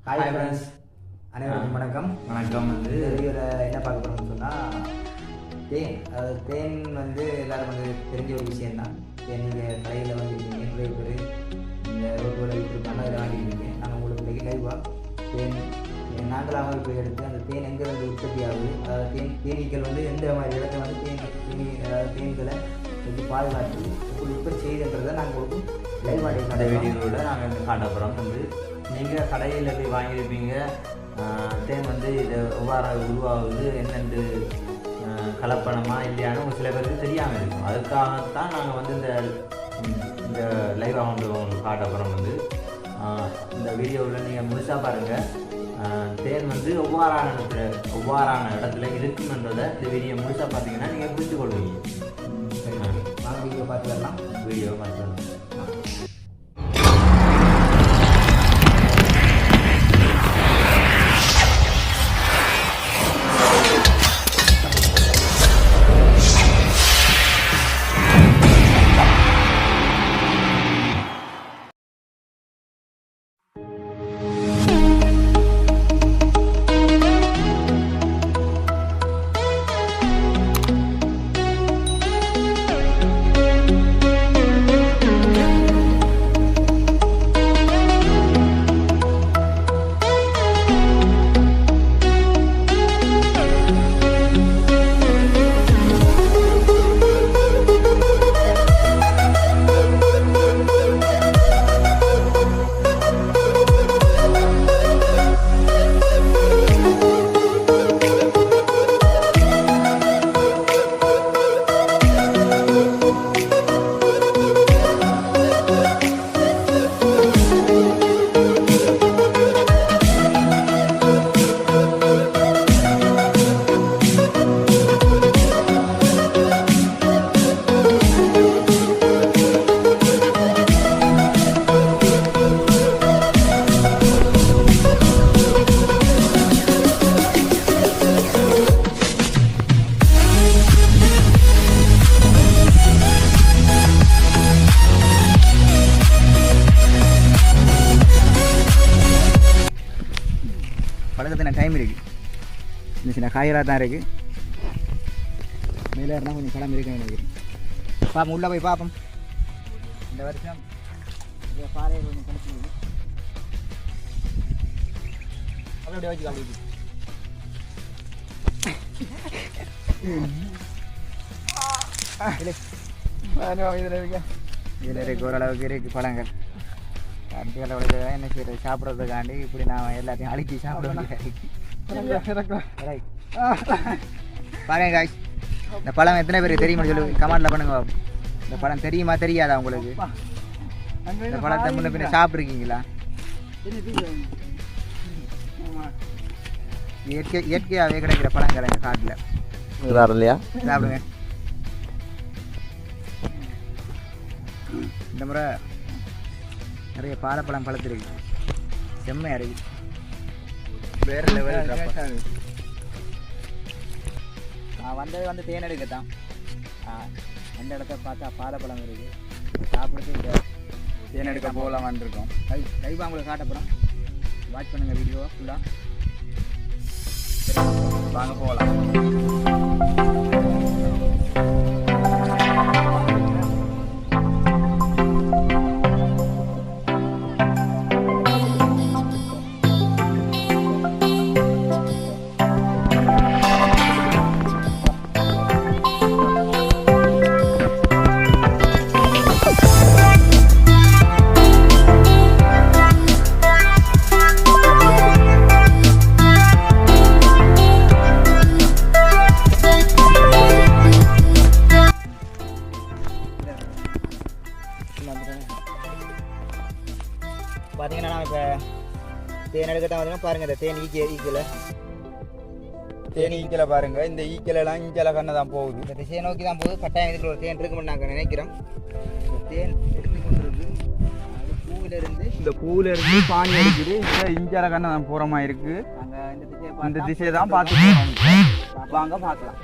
Hi friends, அனைவருக்கும் வணக்கம். வந்து வீடியோவில் என்ன பார்க்க போகிறோம்னு சொன்னால் தேன் எல்லோரும் தெரிஞ்ச ஒரு விஷயந்தான். தேன் நீங்கள் கடையில் வாங்கியிருக்கீங்க, நிறைய பேர் இந்த ரோட்டோட விட்டுருக்காங்க, அதில் வாங்கியிருக்கீங்க. நாங்கள் உங்களுக்கு இன்றைக்கி லைவாக தேன் நாங்களாக போய் எடுத்து அந்த தேன் எங்கே உற்பத்தி ஆகுது, அதாவது தேனீக்கள் எந்த மாதிரி இடத்துல தேன்களை எப்படி பாதுகாத்து எப்படி உற்பத்தி செய்யுதுன்றதை நாங்கள் உங்களுக்கு லைவாக அந்த வீடியோவில் நாங்கள் காட்ட போகிறோம். நீங்கள் கடையில் போய் வாங்கியிருப்பீங்க, தேன் இது எவ்வாறு உருவாகுது, என்னென்று கலப்பணமா இல்லையான்னு சில பேருக்கு தெரியாமல் இருக்கும். அதுக்காகத்தான் நாங்கள் இந்த லைவாக உங்களுக்கு காட்ட போகிறோம். இந்த வீடியோவில் நீங்கள் முழுசாக பாருங்கள். தேன் ஒவ்வாறான இடத்துல இருக்குன்றதை இந்த வீடியோ முழுசாக பார்த்தீங்கன்னா நீங்கள் புரிஞ்சு கொள்வீங்க. வீடியோ பார்த்து வரலாம். வீடியோ பார்த்து வரலாம். பழக்கத்தின டைம் இருக்குது, சின்ன சின்ன காய்களாக தான் இருக்குது. மேலே இருந்தால் கொஞ்சம் பழம் இருக்குன்னு நினைக்கிறேன். பார்ப்போம், உள்ளே போய் பார்ப்போம். இந்த வருஷம் இந்த பாறையை கொஞ்சம் கணக்கு அப்படியே வச்சு காப்பிடுது. இதில் இருக்குது, ஓரளவுக்கு இருக்குது பழங்கள். என்ன செய்யறது, சாப்பிட்றதுக்காண்டி இப்படி நான் எல்லாத்தையும் அழுக்கி சாப்பிடுவேன். பாருங்க காய்ஸ், இந்த பழம் எத்தனை பேருக்கு தெரியுமா சொல்லு, கமெண்ட்ல பண்ணுங்க. இந்த பழம் தெரியுமா தெரியாதா உங்களுக்கு? இந்த பழத்தை முன்ன பின்ன சாப்பிட்ருக்கீங்களா? இயற்கையாகவே கிடைக்கிற பழங்கள் எங்கள் காட்டில் இல்லையா, சாப்பிடுங்க. இந்த முறை நிறைய பாலப்பழம் பழத்திருக்கு, செம்மையாக இருக்கு, வேறு லெவல். நான் வந்தது தேன் எடுக்கத்தான். அந்த இடத்த பார்த்தா பாலப்பழம் இருக்குது, சாப்பிடுறது இந்த தேன் எடுக்க போகலாம் வந்துருக்கோம். லைவாக உங்களுக்கு காட்டப்போகிறோம், வாட்ச் பண்ணுங்கள் வீடியோவை ஃபுல்லாக. வாங்க போகலாம். பார்த்தீங்கன்னா நான் இப்போ தேன் எடுக்கத்தான் பார்த்தீங்கன்னா பாருங்கள், இந்த தேன் ஈக்கில் பாருங்கள். இந்த ஈக்கிலெல்லாம் இஞ்சல கண்ணை தான் போகுது, இந்த திசையை நோக்கி தான் போகுது. கட்டாயம் இதுக்கு ஒரு தேன் இருக்குன்னு நாங்கள் நினைக்கிறோம். தேன் எடுத்துக்கொண்டிருக்கு, அது பூவிலிருந்து இந்த பூவிலிருந்து பானி அடிக்குது. இந்த இஞ்சல கண்ணை தான் போகிறமா இருக்குது. நாங்கள் இந்த திசையை தான் பார்த்து வாங்க பார்க்கலாம்.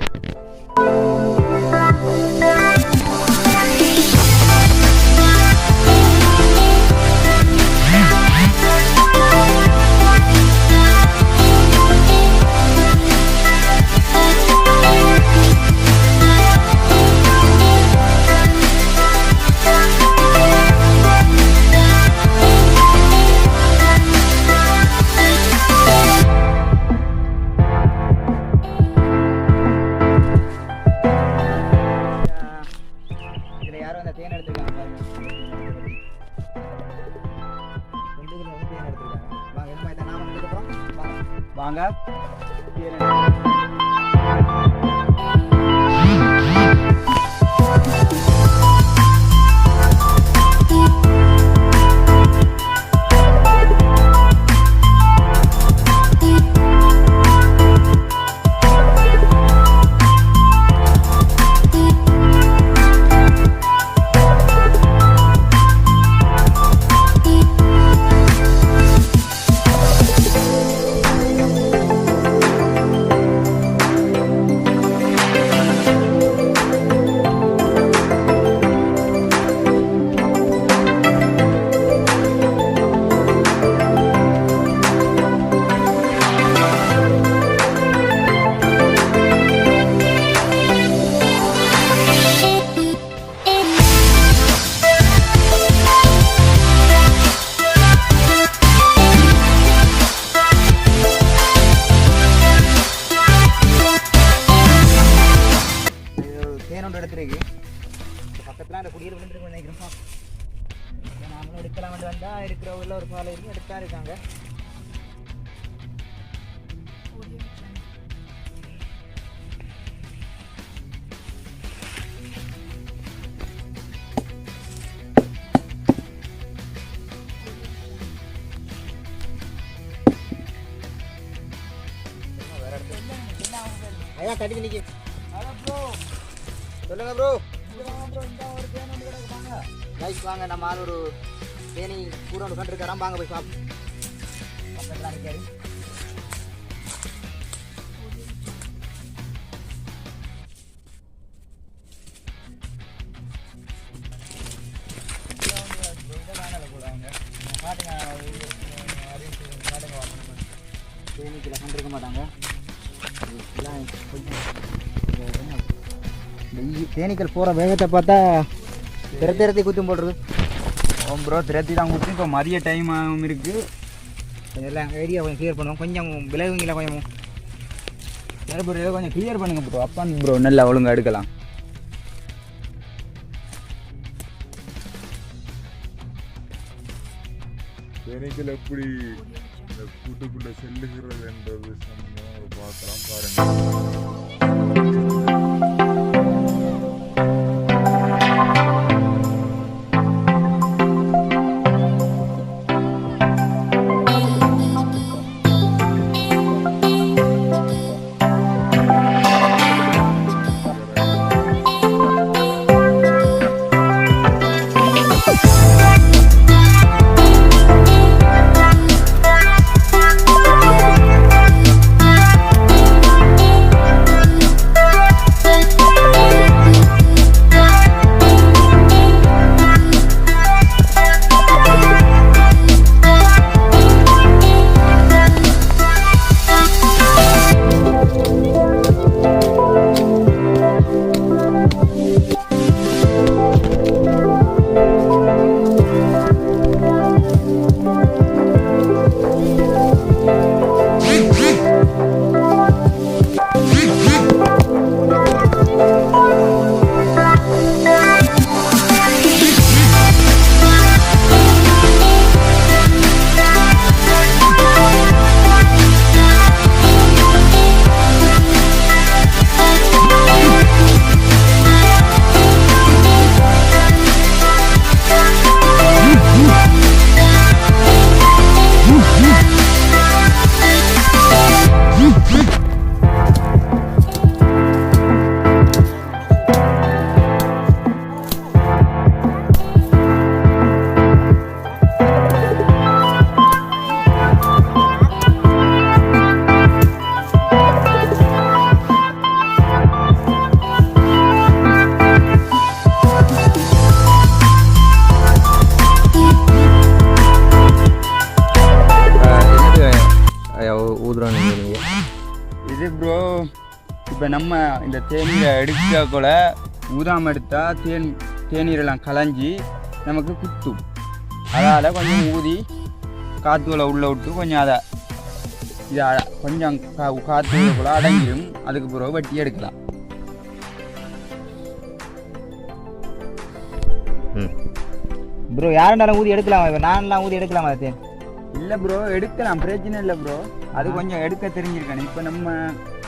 வாங்க. பக்கத்தில் அந்த குடியில் விழுந்துருக்கு நினைக்கிறோம். நாமளும் எடுக்கலாம் வந்தால் இருக்கிற ஊரில் ஒரு பாலை இருக்கு எடுத்தா இருக்காங்க. ஐயா தட்டி நிற்க. சொல்லுங்க ப்ரோ. ரைஸ் வாங்க, நம்ம ஆள் ஒரு தேனி கூட ஒன்று கண்டிருக்காராம், வாங்க போய் பார்ப்போம். பக்கத்தில் நிற்காரு. தேனிக்கில் கண்டிருக்க மாட்டாங்க. தேனீக்கள் போகிற வேகத்தை பார்த்தா திரத்தி குத்தும் போடுறது. ஓம் ப்ரோ, திரத்தி தான் குத்தி. இப்போ மதிய டைமாகவும் இருக்குது. எல்லாம் ஏரியா கொஞ்சம் கிளியர் பண்ணுவோம். கொஞ்சம் விளைவுங்களா கொஞ்சம் சரி ப்ரோ, ஏதோ கொஞ்சம் கிளியர் பண்ணுங்க ப்ரோ. அப்பான் ப்ரோ நல்லா ஒழுங்காக எடுக்கலாம். தேனீக்கள் எப்படி இந்த கூட்டுக்குள்ள செல்லுகிறது என்றது பார்க்கலாம் பாருங்க. இது ப்ரோ, இப்போ நம்ம இந்த தேநீரை எடுக்கக்குள்ள ஊதாமல் எடுத்தால் தேநீரெல்லாம் கலைஞ்சி நமக்கு குத்தும். அதால் கொஞ்சம் ஊதி காற்றுல உள்ளே விட்டு கொஞ்சம் அதை இதை கொஞ்சம் காற்றுக்குள்ள அடங்கிடும். அதுக்கு பிறகு வெட்டி எடுக்கலாம். ப்ரோ யாருண்டாலும் ஊதி எடுக்கலாம். நான்லாம் ஊதி எடுக்கலாமா தேன்? இல்லை ப்ரோ எடுக்கலாம், பிரச்சனை இல்லை ப்ரோ. அது கொஞ்சம் எடுக்க தெரிஞ்சிருக்கணும். இப்போ நம்ம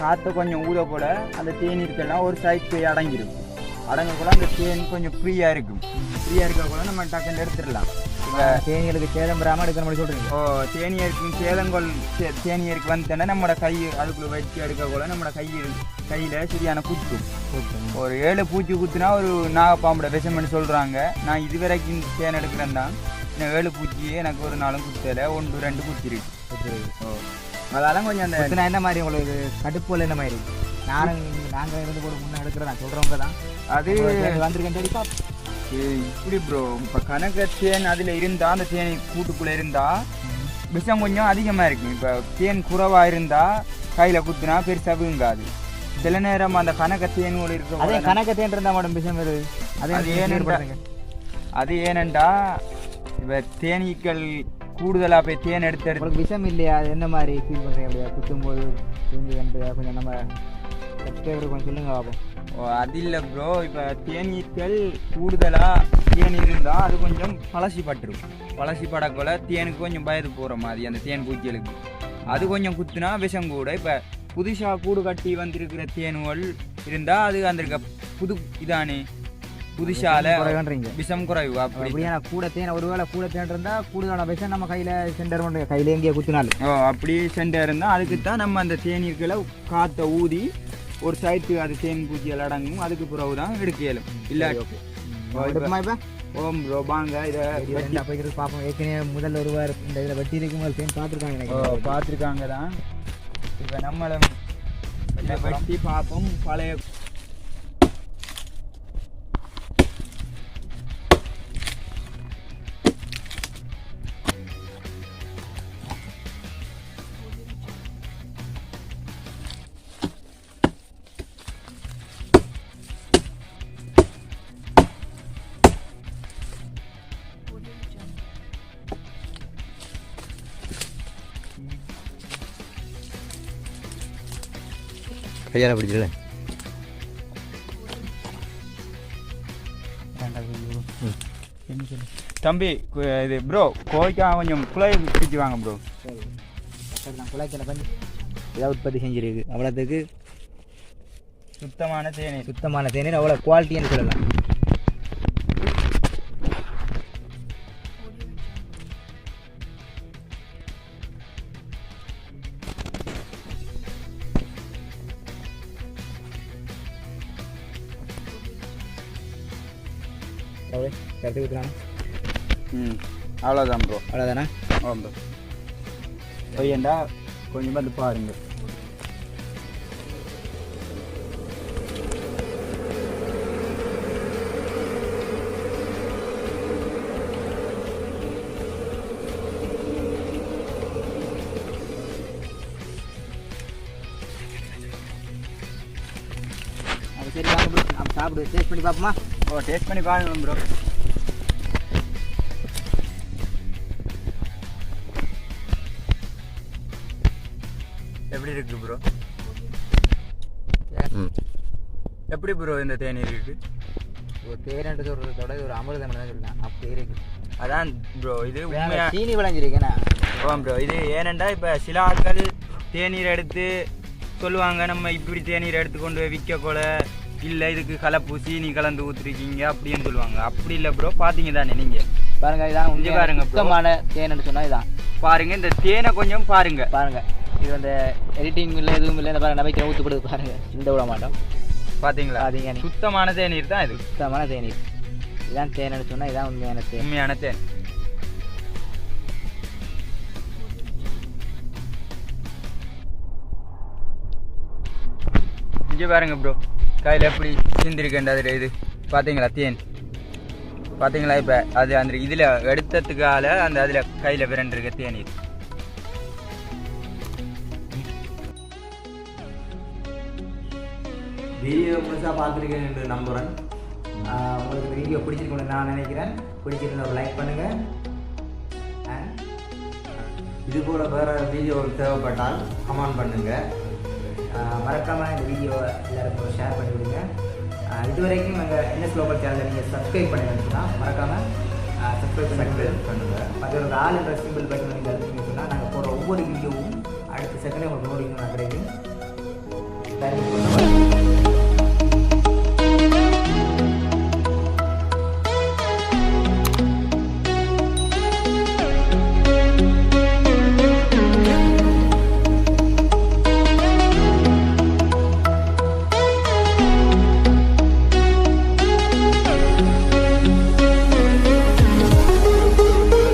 காற்றை கொஞ்சம் ஊத போல அந்த தேநீருக்கெல்லாம் ஒரு சைட் போய் அடங்கிடும். அடங்கக்கூட அந்த தேன் கொஞ்சம் ஃப்ரீயாக இருக்கும். ஃப்ரீயாக இருக்க கூட நம்ம டக்குன்னு எடுத்துடலாம். இப்போ தேனிகளுக்கு சேதம் வராமல் எடுக்கிற மாதிரி சொல்கிறீங்க. தேனியருக்கு சேதங்கொள் தேனியருக்கு வந்துட்டேன்னா நம்மளோட கை அதுக்குள்ளே வச்சு எடுக்க கூட நம்மளோட கையில் சரியான குத்தும். ஒரு 7 பூச்சி குத்துனா ஒரு நாகப்பாம்போட விஷம்னு சொல்கிறாங்க. நான் இது வரைக்கும் தேன் எடுக்கிறேன் தான். இன்னும் 7 பூச்சியே எனக்கு ஒரு நாளும் குத்தலை, 1-2 குத்தி இருக்கு. அதெல்லாம் கொஞ்சம் அந்த என்ன மாதிரி உங்களுக்கு கடுப்புல என்ன மாதிரி நாங்கள் இருந்து போட முன்னே எடுக்கிறதா சொல்கிறவங்க தான் அது வந்திருக்கேன். இப்படி ப்ரோ, இப்போ கணக்கு தேன் அதில் இருந்தால் அந்த தேனி கூட்டுக்குள்ளே இருந்தால் விஷம் கொஞ்சம் அதிகமாக இருக்கும். இப்போ தேன் குறைவாக இருந்தால் கையில் குத்துனா பெருசாக வீங்காது. சில நேரம் அந்த கணக்க தேன்கள் இருக்க அதே கணக்க தேன் இருந்தால் மட்டும் விஷம் வருது. அது ஏனெண்டா இப்போ தேனீக்கள் கூடுதலாக போய் தேன் எடுத்து உங்களுக்கு விஷம் இல்லையா? அது என்ன மாதிரி ஃபீல் பண்ணுறீங்க? அப்படியா குத்தும்போது கொஞ்சம் நம்ம கொஞ்சம் சொல்லுங்க பாப்போம். அது இல்லை ப்ரோ, இப்போ தேனீக்கள் கூடுதலாக தேன் இருந்தால் அது கொஞ்சம் பழசிப்பட்டுரும். பழசிப்படக்குள்ள தேனுக்கு கொஞ்சம் பயது போகிற மாதிரி அந்த தேன் பூச்சிகளுக்கு அது கொஞ்சம் குத்துனா விஷம் கூட. இப்போ புதுசாக கூடு கட்டி வந்திருக்கிற தேன்கள் இருந்தால் அது அந்த புது இதானே புதுசால விஷம் குறைவு. அப்படியா? கூட தேன் ஒருவேளை கூட தேன் இருந்தால் கூடுதலான விஷம் நம்ம கையில் சென்டர் பண்ணுற கையில் எங்கேயே குத்தினாலும் அப்படி சென்டர் இருந்தால் அதுக்கு தான் நம்ம அந்த தேனீர்களை காற்றை ஊதி ஒரு சைட்டு அது தேன் பூச்சிகள் அடங்கும். அதுக்கு பிறகு தான் எடுக்க இயலும். இல்லை இப்போ ஓம் ப்ரோ வாங்க இதை போய்க்கிறது பார்ப்போம். ஏற்கனவே முதல் ஒருவர் இந்த இதில் வெட்டி இருக்கும் போது தேன் பார்த்துருக்காங்க. பார்த்துருக்காங்க தான். இப்போ நம்மளை வெட்டி பார்ப்போம். பழைய கையால் பிடிச்சிடல. தம்பி இது ப்ரோ கோழிக்காக கொஞ்சம் குழாய் பிடிச்சி வாங்க ப்ரோ. நான் குழாய்க்கில் பண்ணி ஏதாவது உற்பத்தி செஞ்சிருக்கு. அவ்வளோத்துக்கு சுத்தமான தேநீர் அவ்வளோ குவாலிட்டின்னு சொல்லலாம். கருத்து ஊற்றுறாங்க. அவ்வளோதான் ப்ரோ. அவ்வளோதானே? ப்ரோ பையன்டா கொஞ்சம் வந்து பாருங்க. சரி வாங்க ப்ரோ, நம்ம சாப்பிடு டேஸ்ட் பண்ணி பார்ப்போமா? டேஸ்ட் பண்ணி பாருங்க ப்ரோ. எப்படி இருக்கு ப்ரோ? எப்படி ப்ரோ இந்த தேநீர் இருக்கு? ஒரு தேனென்று சொல்கிறத விட இது ஒரு அமிர்தம் தான் சொல்லலாம். அப்படி இருக்கு. அதான் ப்ரோ இது சீனி விளைஞ்சிருக்கேண்ணா. ப்ரோ இது ஏனெண்டா இப்போ சில ஆட்கள் தேநீர் எடுத்து சொல்லுவாங்க நம்ம இப்படி தேநீர் எடுத்து கொண்டு போய் விற்க போல இல்லை இதுக்கு கலப்பு சீனி கலந்து ஊற்றிருக்கீங்க அப்படின்னு சொல்லுவாங்க. அப்படி இல்லை ப்ரோ, பார்த்தீங்க தானே நீங்கள் பாருங்க. இதான் இங்கே பாருங்க சுத்தமான தேன்னு சொன்னால் இதான் பாருங்க. இந்த தேனை கொஞ்சம் பாருங்க. இது அந்த எடிட்டிங் இல்லை எதுவும் இல்லை. இந்த பாருங்க நம்பிக்கை ஊற்றுப்படுது பாருங்க. இந்த விட மாட்டோம். பார்த்தீங்களா? சுத்தமான தேநீர் தான் இது. சுத்தமான தேநீர் இதான் தேன்னு சொன்னால் இதான் உண்மையான தேன். இங்கே பாருங்க ப்ரோ, கையில் எப்படி சிந்திருக்கேன் அதில் இது பார்த்தீங்களா? தேன் பார்த்தீங்களா? இப்போ அது அந்த இதில் எடுத்ததுக்கால அந்த அதில் கையில் விரண்டிருக்க தேநீர். வீடியோ முழுசாக பார்த்துருக்கேன் என்று நம்புகிறேன். உங்களுக்கு இந்த வீடியோ பிடிச்சிருக்குன்னு நான் நினைக்கிறேன். பிடிச்சிருந்தா ஒரு லைக் பண்ணுங்கள். இது போல் வேறு வீடியோ தேவைப்பட்டால் கமெண்ட் பண்ணுங்கள். மறக்காமல் இந்த வீடியோவை எல்லாருக்கும் ஷேர் பண்ணி விடுங்க. இதுவரைக்கும் எங்கள் NS Global சேனலை நீங்கள் சப்ஸ்கிரைப் பண்ணி வச்சுன்னா மறக்காமல் சப்ஸ்கிரைப் பண்ணுங்கள். அது ஒரு ஆல் என்ற சிம்பிள் பட்டன் நீங்கள் ஒவ்வொரு வீடியோவும் அடுத்த செகண்டே உங்களுக்கு நோட்டிஃபிகேஷன் கிடைக்கும்.